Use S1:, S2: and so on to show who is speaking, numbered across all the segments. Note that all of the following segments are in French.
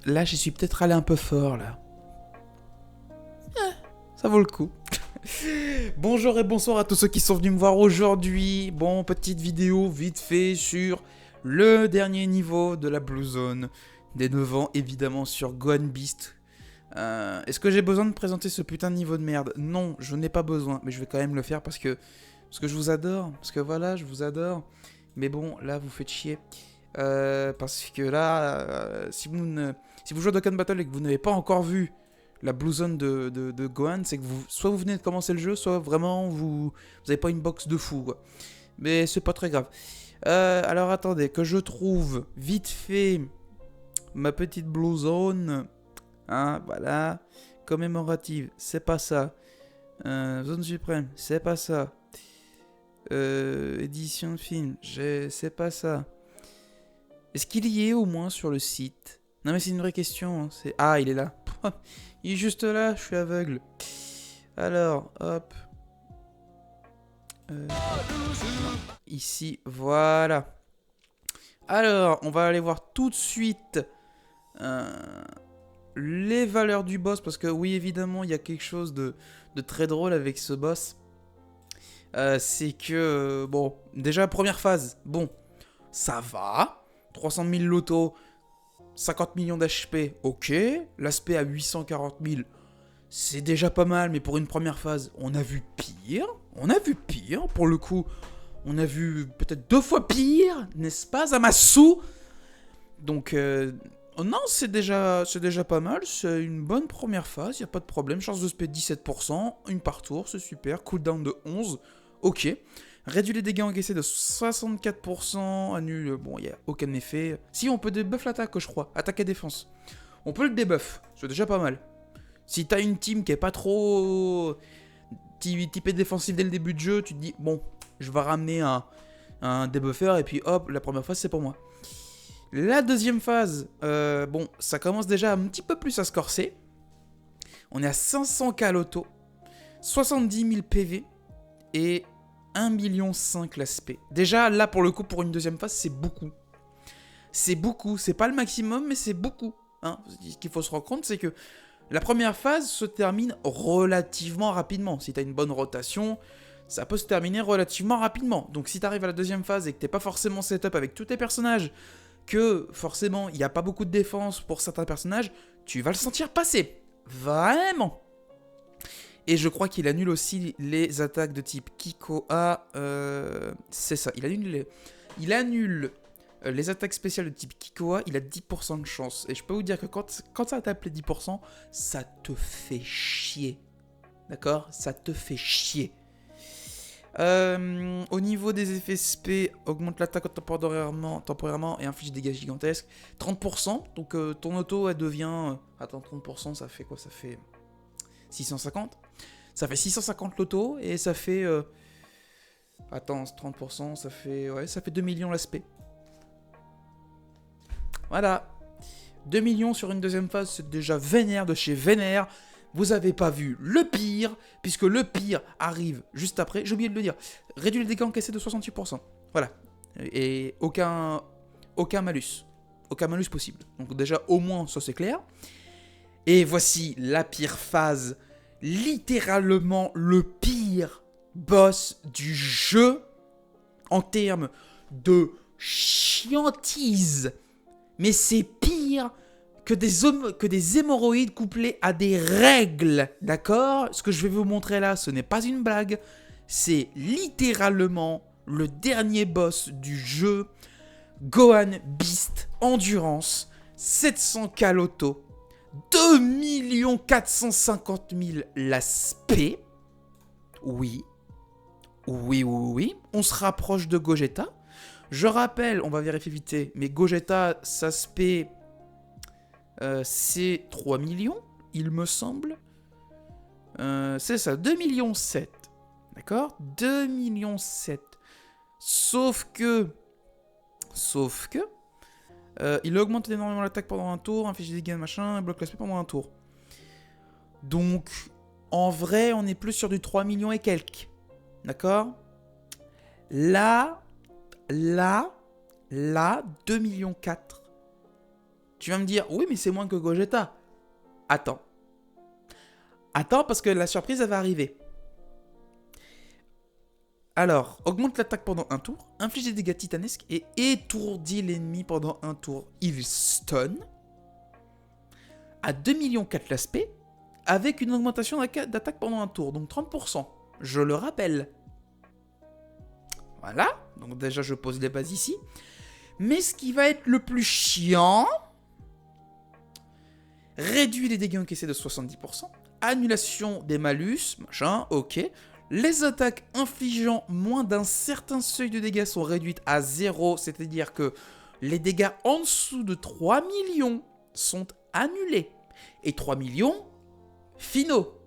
S1: là, j'y suis peut-être allé un peu fort, là. Ça vaut le coup. Bonjour et bonsoir à tous ceux qui sont venus me voir aujourd'hui. Bon, petite vidéo vite fait sur le dernier niveau de la Blue Zone des 9 ans, évidemment sur Gohan Beast. Est-ce que j'ai besoin de présenter ce putain de niveau de merde? Non, je n'ai pas besoin, mais je vais quand même le faire parce que je vous adore. Parce que voilà, je vous adore. Mais bon, là, vous faites chier. Parce que là, si vous jouez à Dokkan Battle et que vous n'avez pas encore vu la Blue Zone de Gohan, c'est que soit vous venez de commencer le jeu, soit vraiment vous avez pas une box de fou, quoi. Mais c'est pas très grave. Alors attendez, que je trouve vite fait ma petite Blue Zone. Hein, voilà. Commémorative, c'est pas ça. Zone suprême, c'est pas ça. Édition de film, c'est pas ça. Est-ce qu'il y est au moins sur le site? Non mais c'est une vraie question. Hein. Ah, il est là. Il est juste là, je suis aveugle. Alors, hop. Ici, voilà. Alors, on va aller voir tout de suite les valeurs du boss. Parce que oui, évidemment, il y a quelque chose de très drôle avec ce boss. C'est que, bon, déjà, première phase, bon, ça va. 300 000 lotos, 50 millions d'HP, ok. L'aspect à 840 000, c'est déjà pas mal, mais pour une première phase, on a vu pire. On a vu pire, pour le coup. On a vu peut-être 2 fois pire, n'est-ce pas, Zamasu? Donc, non, c'est déjà pas mal. C'est une bonne première phase, y a pas de problème. Chance de spé 17%, une par tour, c'est super. Cooldown de 11, ok. Réduit les dégâts encaissés de 64%, annule, bon, il n'y a aucun effet. Si, on peut debuff l'attaque, je crois, attaque et défense. On peut le debuff, c'est déjà pas mal. Si t'as une team qui est pas trop typée défensive dès le début de jeu, tu te dis, bon, je vais ramener un debuffer, et puis hop, la première phase, c'est pour moi. La deuxième phase, bon, ça commence déjà un petit peu plus à se corser. On est à 500k loto, 70 000 PV, et 1,5 million l'aspect. Déjà, là, pour le coup, pour une deuxième phase, c'est beaucoup. C'est beaucoup. C'est pas le maximum, mais c'est beaucoup. Hein. Ce qu'il faut se rendre compte, c'est que la première phase se termine relativement rapidement. Si t'as une bonne rotation, ça peut se terminer relativement rapidement. Donc si t'arrives à la deuxième phase et que t'es pas forcément setup avec tous tes personnages, que forcément, il n'y a pas beaucoup de défense pour certains personnages, tu vas le sentir passer. Vraiment. Et je crois qu'il annule aussi les attaques de type Kikoa. C'est ça, il annule les attaques spéciales de type Kikoa, il a 10% de chance. Et je peux vous dire que quand ça tape les 10%, ça te fait chier. D'accord? Ça te fait chier. Au niveau des effets SP, augmente l'attaque temporairement et inflige des dégâts gigantesques. 30%, donc ton auto elle devient... attends, 30%, ça fait quoi? Ça fait 650. Ça fait 650 lotos et ça fait... attends, 30%, ça fait... ouais, ça fait 2 millions l'aspect. Voilà. 2 millions sur une deuxième phase, c'est déjà vénère de chez vénère. Vous avez pas vu le pire, puisque le pire arrive juste après. J'ai oublié de le dire. Réduit les dégâts encaissés de 68%. Voilà. Et aucun malus. Aucun malus possible. Donc déjà, au moins, ça c'est clair. Et voici la pire phase. Littéralement le pire boss du jeu en termes de chiantise. Mais c'est pire que des hémorroïdes couplées à des règles, d'accord? Ce que je vais vous montrer là, ce n'est pas une blague. C'est littéralement le dernier boss du jeu. Gohan Beast Endurance, 700k loto, 2 450 000 l'aspect. Oui. On se rapproche de Gogeta. Je rappelle, on va vérifier vite fait, mais Gogeta, ça aspect, c'est 3 millions, il me semble. C'est ça, 2,7 millions. D'accord? 2,7 millions. Sauf que, il augmente énormément l'attaque pendant un tour, inflige des dégâts, machin, bloque l'aspect pendant un tour. Donc, en vrai, on est plus sur du 3 millions et quelques. D'accord? Là, 2,4 millions. Tu vas me dire, oui, mais c'est moins que Gogeta. Attends. Attends, parce que la surprise, elle va arriver. Alors, augmente l'attaque pendant un tour, inflige des dégâts titanesques et étourdit l'ennemi pendant un tour. Il stun à 2 millions 4 l'aspect, avec une augmentation d'attaque pendant un tour, donc 30%. Je le rappelle. Voilà, donc déjà je pose les bases ici. Mais ce qui va être le plus chiant, réduit les dégâts encaissés de 70%, annulation des malus, machin, ok. Les attaques infligeant moins d'un certain seuil de dégâts sont réduites à 0, c'est-à-dire que les dégâts en dessous de 3 millions sont annulés. Et 3 millions, finaux.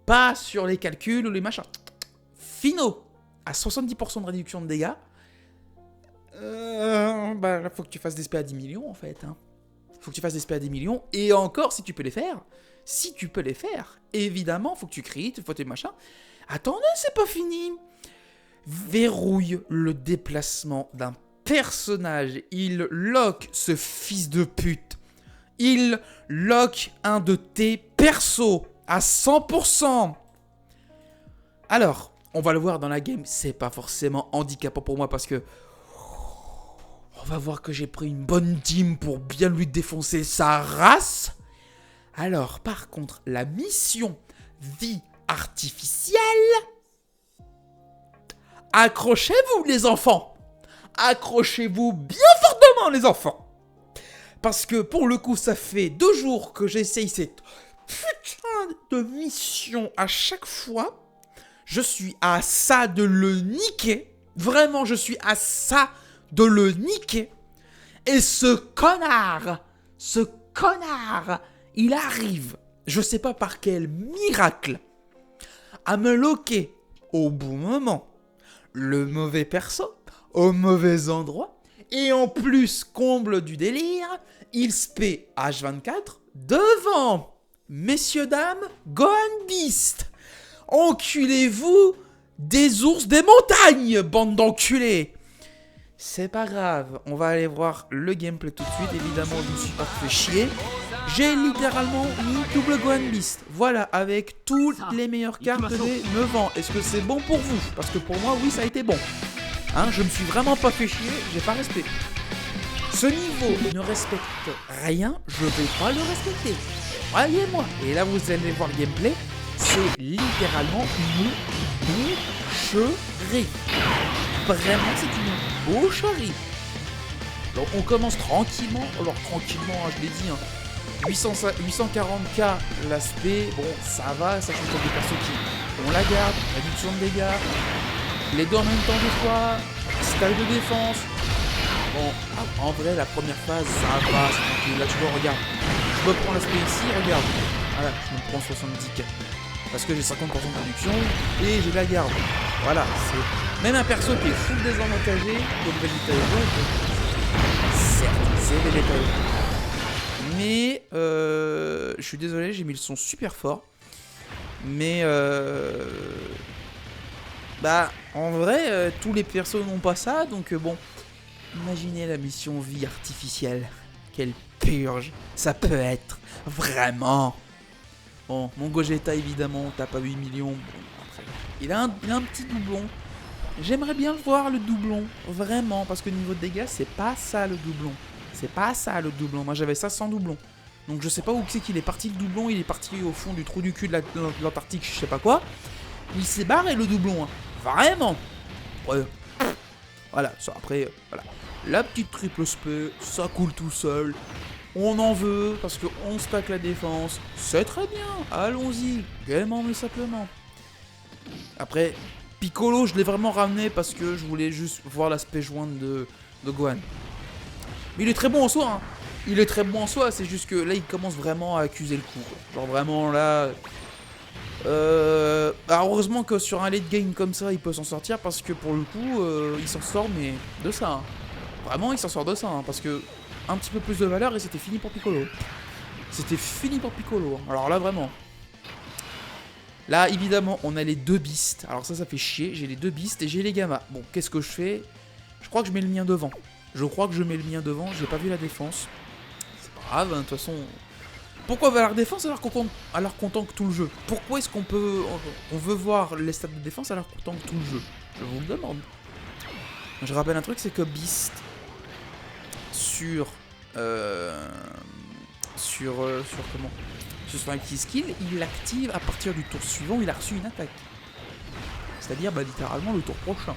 S1: Pas sur les calculs ou les machins. Finaux. À 70% de réduction de dégâts. Bah là, faut que tu fasses des SP à 10 millions en fait. Hein. Faut que tu fasses des SP à 10 millions. Et encore, si tu peux les faire. Si tu peux les faire. Évidemment, faut que tu crites, faut tes machins. Attendez, c'est pas fini. Verrouille le déplacement d'un personnage. Il lock ce fils de pute. Il lock un de tes persos à 100%. Alors, on va le voir dans la game, c'est pas forcément handicapant pour moi parce que on va voir que j'ai pris une bonne team pour bien lui défoncer sa race. Alors, par contre, la mission vie artificielle. Accrochez-vous les enfants. Accrochez-vous bien fortement les enfants. Parce que pour le coup, ça fait 2 jours que j'essaye cette putain de mission à chaque fois. Je suis à ça de le niquer. Vraiment, je suis à ça de le niquer. Et ce connard, il arrive, je sais pas par quel miracle, à me loquer au bon moment, le mauvais perso, au mauvais endroit, et en plus, comble du délire, il spé H24 devant, messieurs, dames, Gohan Beast. Enculez-vous des ours des montagnes, bande d'enculés. C'est pas grave, on va aller voir le gameplay tout de suite. Évidemment, je me suis pas fait chier. J'ai littéralement mis double Gohan Beast. Voilà, avec toutes les meilleures cartes des 9 ans. Est-ce que c'est bon pour vous? Parce que pour moi, oui, ça a été bon. Hein, je me suis vraiment pas fait chier, j'ai pas respecté. Ce niveau ne respecte rien, je vais pas le respecter. Croyez-moi. Et là, vous allez voir le gameplay. C'est littéralement une boucherie. Vraiment, c'est une boucherie. Donc, on commence tranquillement. Alors, tranquillement, hein, je l'ai dit. Hein, 840k l'aspect. Bon, ça va. Ça change des persos qui on la garde. Réduction de dégâts. Les deux en même temps, des fois. Style de défense. Bon, en vrai, la première phase, ça va. C'est tranquille. Là, tu vois, regarde. Je reprends l'aspect ici. Regarde. Voilà, je me prends 70k. Parce que j'ai 50% de réduction et j'ai la garde. Voilà, c'est même un perso qui est full désavantagé comme Vegeta. Certes, c'est Vegeta. Mais je suis désolé, j'ai mis le son super fort. Mais bah en vrai, tous les persos n'ont pas ça, donc bon. Imaginez la mission vie artificielle. Quelle purge ça peut être, vraiment. Bon, mon Gogeta, évidemment, tape à 8 millions. Bon, après, il a un petit doublon. J'aimerais bien le voir, le doublon. Vraiment, parce que niveau de dégâts, c'est pas ça, le doublon. C'est pas ça, le doublon. Moi, j'avais ça sans doublon. Donc, je sais pas où c'est qu'il est parti, le doublon. Il est parti au fond du trou du cul de l'Antarctique, je sais pas quoi. Il s'est barré, le doublon. Hein. Vraiment. Ouais. Voilà, ça, après, voilà. La petite triple spé, ça coule tout seul. On en veut, parce qu'on stack la défense. C'est très bien, allons-y. Gaiement mais simplement. Après, Piccolo, je l'ai vraiment ramené parce que je voulais juste voir l'aspect jointe de Gohan. Mais il est très bon en soi, hein. Il est très bon en soi, c'est juste que là, il commence vraiment à accuser le coup. Genre vraiment, là... Alors heureusement que sur un late game comme ça, il peut s'en sortir parce que pour le coup, il s'en sort, mais de ça. Hein. Vraiment, il s'en sort de ça, hein, parce que... un petit peu plus de valeur et c'était fini pour Piccolo. C'était fini pour Piccolo. Alors là, vraiment. Là, évidemment, on a les 2 beasts. Alors ça fait chier. J'ai les 2 beasts et j'ai les gammas. Bon, qu'est-ce que je fais? Je crois que je mets le mien devant. J'ai pas vu la défense. C'est pas grave, hein, de toute façon... Pourquoi Valor Défense alors qu'on tank tout le jeu? Pourquoi est-ce qu'on peut... On veut voir les stats de défense alors qu'on tank tout le jeu? Je vous le demande. Je rappelle un truc, c'est que Beast, sur comment? Sur son active skill, il l'active à partir du tour suivant où il a reçu une attaque. C'est-à-dire, bah, littéralement, le tour prochain.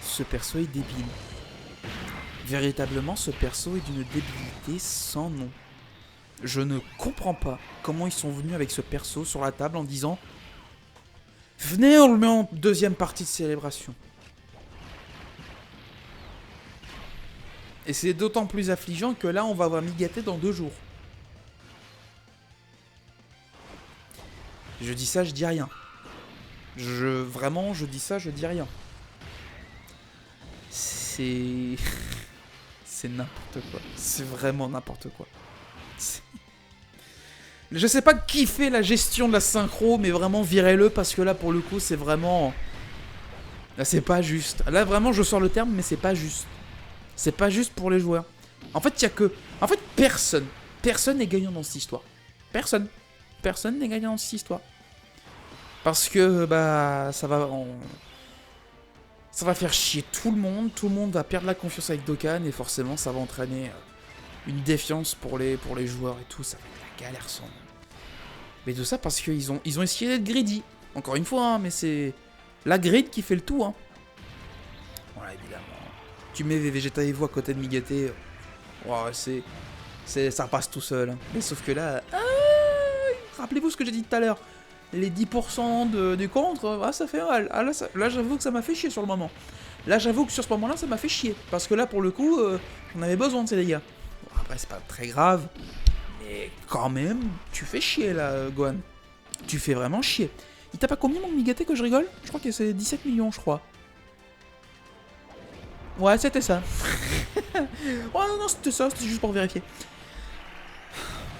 S1: Ce perso est débile. Véritablement, ce perso est d'une débilité sans nom. Je ne comprends pas comment ils sont venus avec ce perso sur la table en disant « Venez, on le met en deuxième partie de célébration. » Et c'est d'autant plus affligeant que là, on va avoir Migaté dans 2 jours. Je dis ça, je dis rien. Vraiment, je dis ça, je dis rien. C'est... C'est n'importe quoi. C'est vraiment n'importe quoi. Je sais pas qui fait la gestion de la synchro, mais vraiment virez-le parce que là, pour le coup, c'est vraiment... Là, c'est pas juste. Là, vraiment, je sors le terme, mais c'est pas juste. C'est pas juste pour les joueurs. En fait, il y a que... En fait, personne n'est gagnant dans cette histoire. Personne n'est gagnant dans cette histoire. Parce que, bah, ça va faire chier tout le monde va perdre la confiance avec Dokkan, et forcément, ça va entraîner une défiance pour les joueurs et tout, ça va être la galère sans nom. Mais tout ça parce qu'ils ont essayé d'être greedy. Encore une fois, hein, mais c'est la greed qui fait le tout, hein. Voilà, évidemment. Tu mets Vegeta Evo à côté de Migaté, ça passe tout seul. Hein. Mais sauf que là... rappelez-vous ce que j'ai dit tout à l'heure. Les 10% du contre, ça fait mal. Ah, là j'avoue que ça m'a fait chier sur le moment. Là, j'avoue que sur ce moment-là, ça m'a fait chier. Parce que là, pour le coup, j'en avais besoin de ces dégâts. Bon, après, c'est pas très grave. Mais quand même, tu fais chier, là, Gohan. Tu fais vraiment chier. Il t'a pas combien, mon Migaté, que je rigole? Je crois que c'est 17 millions, je crois. Ouais, c'était ça. Oh non, c'était ça, c'était juste pour vérifier.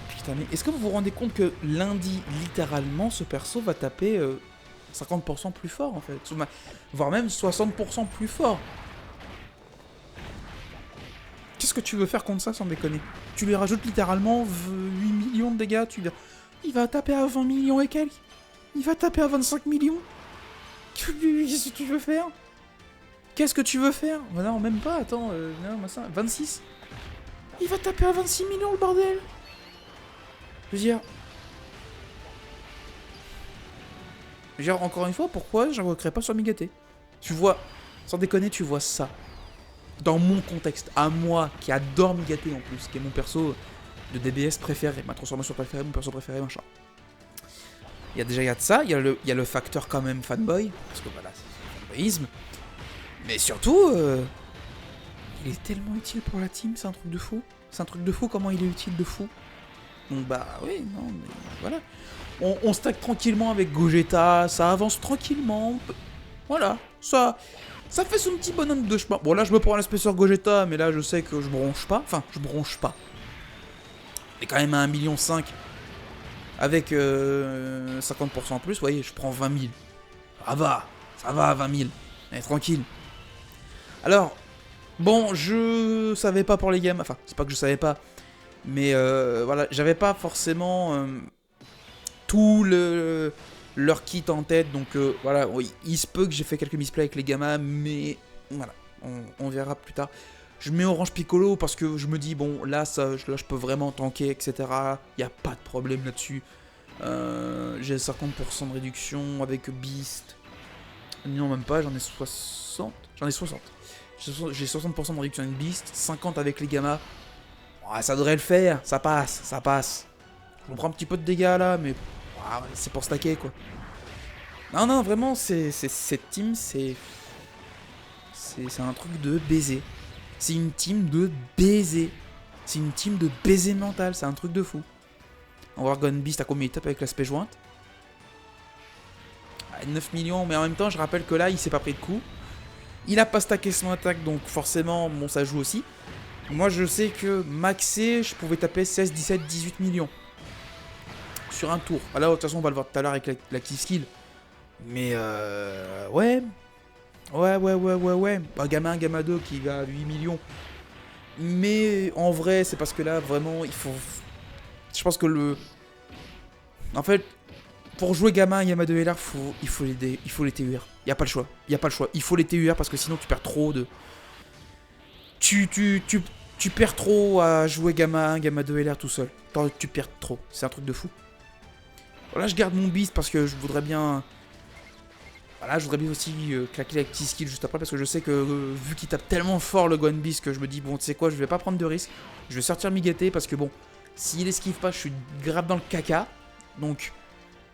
S1: Putain, mais est-ce que vous vous rendez compte que lundi, littéralement, ce perso va taper 50% plus fort, en fait, voire même 60% plus fort. Qu'est-ce que tu veux faire contre ça, sans déconner? Tu lui rajoutes littéralement 8 millions de dégâts, il va taper à 20 millions et quelques. Il va taper à 25 millions. Qu'est-ce que tu veux faire? Qu'est-ce que tu veux faire? Non, même pas, attends, non, 26. Il va taper à 26 millions, le bordel. Je veux dire, encore une fois, pourquoi j'invoquerais pas sur Migaté? Tu vois, sans déconner, tu vois ça. Dans mon contexte, à moi, qui adore Migaté en plus, qui est mon perso de DBS préféré, ma transformation préférée, mon perso préféré, machin. Il y a de ça, il y a le facteur quand même fanboy, parce que voilà, c'est le fanboyisme. Mais surtout, il est tellement utile pour la team, c'est un truc de fou. C'est un truc de fou comment il est utile de fou. Donc bah oui, non, mais voilà. On stack tranquillement avec Gogeta, ça avance tranquillement. Voilà, ça fait son petit bonhomme de chemin. Bon là je me prends l'aspect sur Gogeta, mais là je sais que je bronche pas. Enfin, je bronche pas. Mais quand même à 1,5 million avec 50% en plus, vous voyez, je prends 20 000. Ça va, 20 000. Allez, tranquille. Alors, bon, je savais pas pour les gammes, enfin, c'est pas que je savais pas, mais voilà, j'avais pas forcément tout leur kit en tête, donc voilà, oui, il se peut que j'ai fait quelques misplays avec les gammas, mais voilà, on verra plus tard. Je mets Orange Piccolo parce que je me dis, bon, là je peux vraiment tanker, etc. Il n'y a pas de problème là-dessus. J'ai 50% de réduction avec Beast. Non, même pas, j'en ai 60. J'en ai 60. J'ai 60% de réduction avec Beast, 50 avec les gammas. Ouais, ça devrait le faire, ça passe. Je prends un petit peu de dégâts là, mais ouais, c'est pour stacker quoi. Non, vraiment, cette team, c'est un truc de baiser. C'est une team de baiser. C'est une team de baiser mental, c'est un truc de fou. On va voir Gun Beast à combien il tape avec l'aspect jointe. 9 millions, mais en même temps, je rappelle que là, il s'est pas pris de coup. Il a pas stacké son attaque, donc forcément, bon, ça joue aussi. Moi, je sais que maxé, je pouvais taper 16, 17, 18 millions. Sur un tour. Ah, là, de toute façon, on va le voir tout à l'heure avec l'active skill. Mais, ouais. Bah, Gamma 1, Gamma 2 qui va à 8 millions. Mais en vrai, c'est parce que là, vraiment, il faut... Je pense que le... En fait, pour jouer Gamma 1, Gamma 2 LR, il faut les TUR. Il n'y a pas le choix. Il n'y a pas le choix. Il faut les TUR parce que sinon tu perds trop de... Tu perds trop à jouer Gamma 1, Gamma 2 LR tout seul. Tu perds trop. C'est un truc de fou. Voilà, je garde mon beast parce que je voudrais bien... Voilà, je voudrais bien aussi claquer la petite skill juste après parce que je sais que vu qu'il tape tellement fort le Gohan Beast que je me dis bon tu sais quoi, je vais pas prendre de risque. Je vais sortir Migaté parce que bon, s'il esquive pas, je suis grave dans le caca. Donc,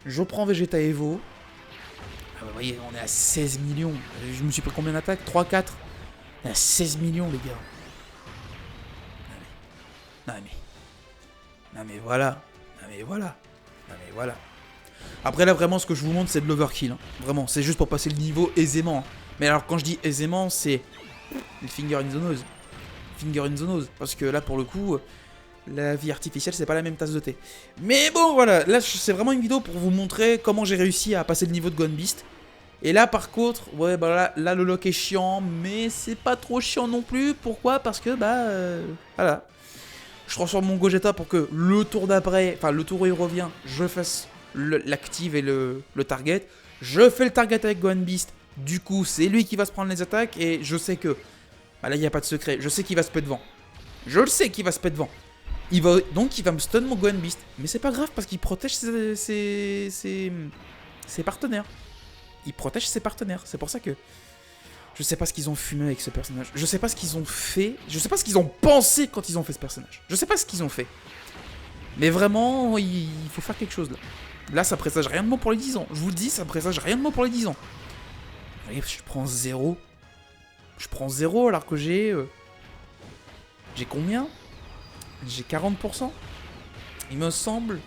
S1: je prends Vegeta Evo. Ah bah, vous voyez, on est à 16 millions. Je me suis pris combien d'attaques 3, 4. On est à 16 millions les gars. Non mais voilà. Non mais voilà. Non mais voilà. Après là vraiment ce que je vous montre c'est de l'overkill. Hein. Vraiment, c'est juste pour passer le niveau aisément. Mais alors quand je dis aisément c'est le finger in the nose. Finger in the nose. Parce que là pour le coup, la vie artificielle c'est pas la même tasse de thé. Mais bon voilà, là c'est vraiment une vidéo pour vous montrer comment j'ai réussi à passer le niveau de Gohan Beast. Et là par contre, ouais bah là le lock est chiant, mais c'est pas trop chiant non plus. Pourquoi? Parce que bah voilà. Je transforme mon Gogeta pour que le tour d'après, enfin le tour où il revient, je fasse l'active et le target. Je fais le target avec Gohan Beast. Du coup, c'est lui qui va se prendre les attaques. Et je sais que... Bah là, il n'y a pas de secret. Je sais qu'il va se péter devant. Je le sais qu'il va se péter devant. Donc, il va me stun mon Gohan Beast. Mais c'est pas grave parce qu'il protège ses partenaires. Il protège ses partenaires. C'est pour ça que... Je sais pas ce qu'ils ont fumé avec ce personnage. Je sais pas ce qu'ils ont fait. Je sais pas ce qu'ils ont pensé quand ils ont fait ce personnage. Je sais pas ce qu'ils ont fait. Mais vraiment, il faut faire quelque chose là. Là, ça présage rien de bon pour les 10 ans. Je vous le dis, ça présage rien de bon pour les 10 ans. Et je prends 0. Je prends 0 alors que j'ai... J'ai combien? J'ai 40%. Il me semble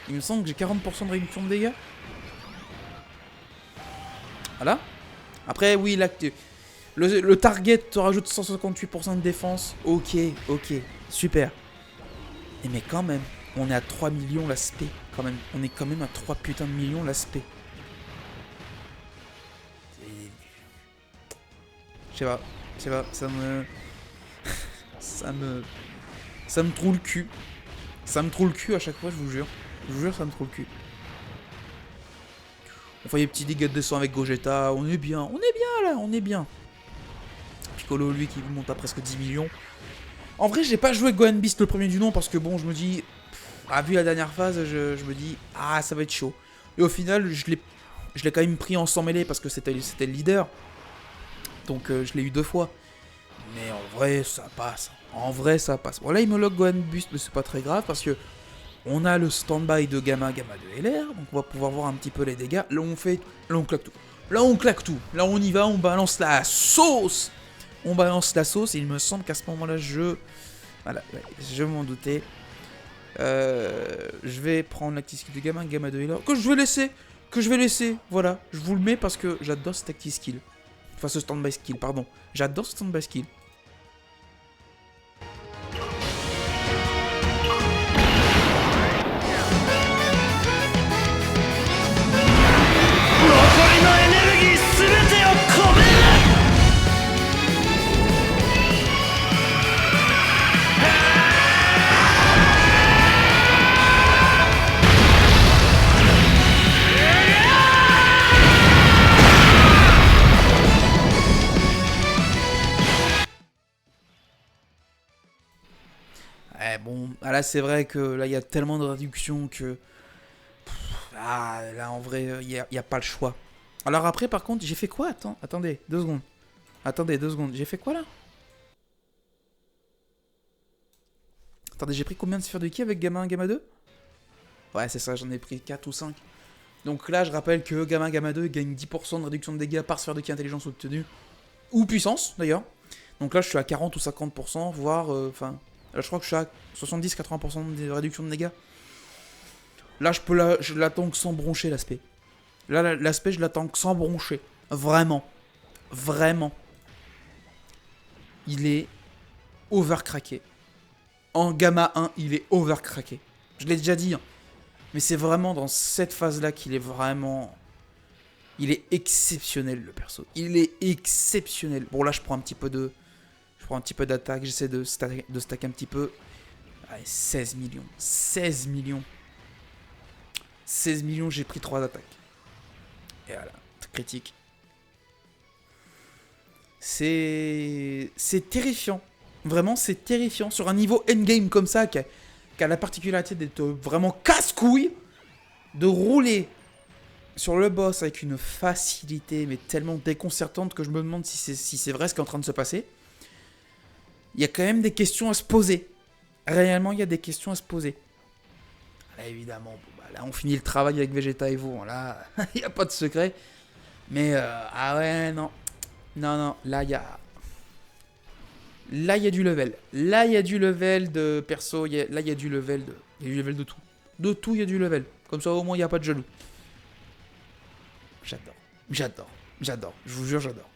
S1: que j'ai 40% de réduction de dégâts. Voilà. Après, oui, là... Le target te rajoute 158% de défense. Ok, super. Et mais quand même, on est à 3 millions l'aspect. Quand même, on est quand même à 3 putains de millions l'aspect. Je sais pas, ça me... ça me trouve le cul. Ça me trouve le cul à chaque fois, je vous jure. Je vous jure, ça me trouve le cul. On fait des petits dégâts de sang avec Gogeta, on est bien là, on est bien. Piccolo, lui, qui monte à presque 10 millions. En vrai, j'ai pas joué Gohan Beast le premier du nom parce que bon, je me dis... vu la dernière phase, je me dis, ah, ça va être chaud. Et au final, je l'ai quand même pris en 100 mêlée parce que c'était le leader. Donc, je l'ai eu 2 fois. Mais en vrai, ça passe. En vrai, ça passe. Bon, là, il me lock Gohan Beast, mais c'est pas très grave parce que on a le stand-by de Gamma 2 LR. Donc, on va pouvoir voir un petit peu les dégâts. Là, on claque tout. Là, on claque tout. Là, on y va, on balance la sauce. On balance la sauce et il me semble qu'à ce moment-là, voilà, ouais, je m'en doutais. Je vais prendre l'active skill de Gamma 2 LR. Que je vais laisser. Voilà, je vous le mets parce que j'adore cette active skill. Enfin, ce stand-by skill, pardon. J'adore ce stand-by skill. Bon, là c'est vrai que là il y a tellement de réductions que... là en vrai, il n'y a pas le choix. Alors après par contre, j'ai fait quoi? Attendez, 2 secondes. Attendez, 2 secondes. J'ai fait quoi là? Attendez, j'ai pris combien de sphères de ki avec Gamma 1, Gamma 2? Ouais, c'est ça, j'en ai pris 4 ou 5. Donc là, je rappelle que Gamma 1, Gamma 2 gagne 10% de réduction de dégâts par sphère de ki intelligence obtenue. Ou puissance, d'ailleurs. Donc là, je suis à 40 ou 50%, voire... Enfin... Là, je crois que je suis à 70-80% de réduction de dégâts. Là, je l'attends que sans broncher, l'aspect. Là, l'aspect, je l'attends que sans broncher. Vraiment. Vraiment. Il est overcraqué. En Gamma 1, il est overcraqué. Je l'ai déjà dit. Hein. Mais c'est vraiment dans cette phase-là qu'il est vraiment... Il est exceptionnel, le perso. Il est exceptionnel. Bon, là, je prends un petit peu de... Je prends un petit peu d'attaque. J'essaie de stack un petit peu. Allez, 16 millions. 16 millions. 16 millions, j'ai pris 3 attaques. Et voilà, critique. C'est terrifiant. Vraiment, c'est terrifiant. Sur un niveau endgame comme ça, qui a la particularité d'être vraiment casse-couille, de rouler sur le boss avec une facilité, mais tellement déconcertante que je me demande si c'est vrai ce qui est en train de se passer. Il y a quand même des questions à se poser. Réellement, il y a des questions à se poser. Là, évidemment, bon, bah, là, on finit le travail avec Vegeta Evo. Hein, là, il n'y a pas de secret. Mais, ah ouais, non. Non, non, là, il y a... Là, il y a du level. Là, il y a du level de perso. Là, il y a du level de... Il y a du level de tout. De tout, il y a du level. Comme ça, au moins, il n'y a pas de jaloux. J'adore. J'adore. J'adore. Je vous jure, j'adore.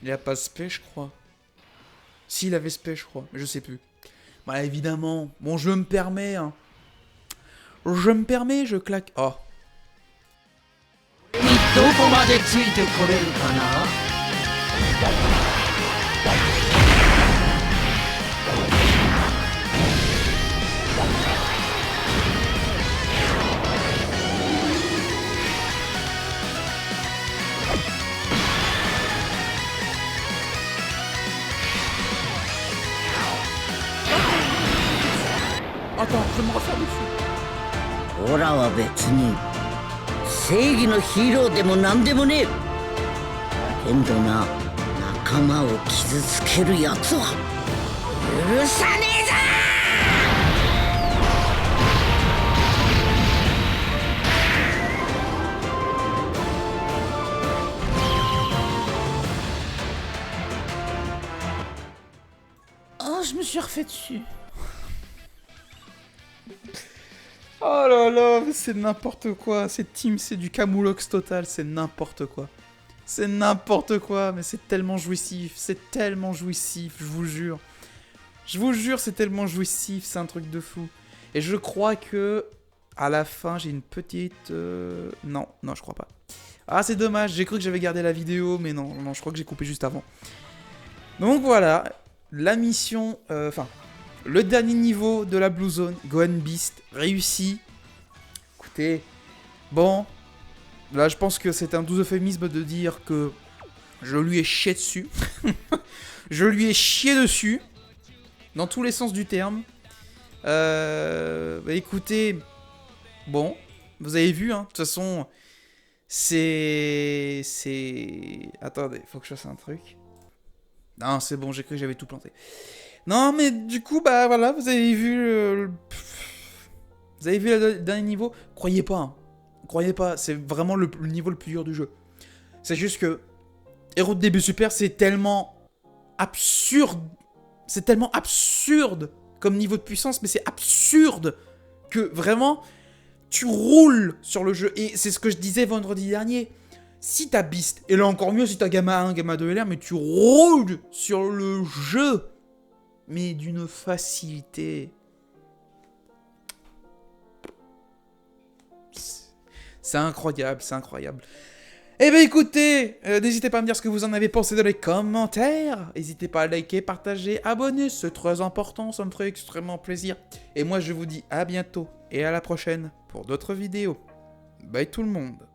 S1: Il n'y a pas spé, je crois. Si, il avait spé, je crois. Mais je sais plus. Bah, évidemment. Bon, je me permets, hein. Je me permets, je claque. Oh.
S2: どこまでついてこれるかな。
S1: Attends, je vais me refaire dessus.
S2: オラは別に正義のヒーローでも何でもねえ。けんどな、仲間を傷つけるやつは許さねえぞ。
S1: Oh, je me suis refait dessus. Oh là là, c'est n'importe quoi. Cette team, c'est du camoulox total. C'est n'importe quoi. C'est n'importe quoi, mais c'est tellement jouissif. C'est tellement jouissif, je vous jure. Je vous jure, c'est tellement jouissif. C'est un truc de fou. Et je crois que à la fin, j'ai une petite... Non, non, je crois pas. Ah, c'est dommage. J'ai cru que j'avais gardé la vidéo, mais non, non, je crois que j'ai coupé juste avant. Donc voilà, la mission... Enfin... Le dernier niveau de la Blue Zone, Gohan Beast, réussi. Écoutez, bon, là je pense que c'est un doux euphémisme de dire que je lui ai chié dessus. Je lui ai chié dessus, dans tous les sens du terme. Bah écoutez, bon, vous avez vu, hein, de toute façon, c'est... Attendez, faut que je fasse un truc. Non, c'est bon, j'ai cru que j'avais tout planté. Non, mais du coup, bah voilà, vous avez vu vous avez vu le dernier niveau. Croyez pas, hein. Croyez pas, c'est vraiment le niveau le plus dur du jeu. C'est juste que Héros de début super, c'est tellement absurde. C'est tellement absurde comme niveau de puissance, mais c'est absurde que vraiment, tu roules sur le jeu. Et c'est ce que je disais vendredi dernier. Si t'as Beast, et là encore mieux si t'as Gamma 1, Gamma 2 LR, mais tu roules sur le jeu. Mais d'une facilité. C'est incroyable, c'est incroyable. Eh bien écoutez, n'hésitez pas à me dire ce que vous en avez pensé dans les commentaires. N'hésitez pas à liker, partager, abonner, c'est très important, ça me ferait extrêmement plaisir. Et moi je vous dis à bientôt et à la prochaine pour d'autres vidéos. Bye tout le monde.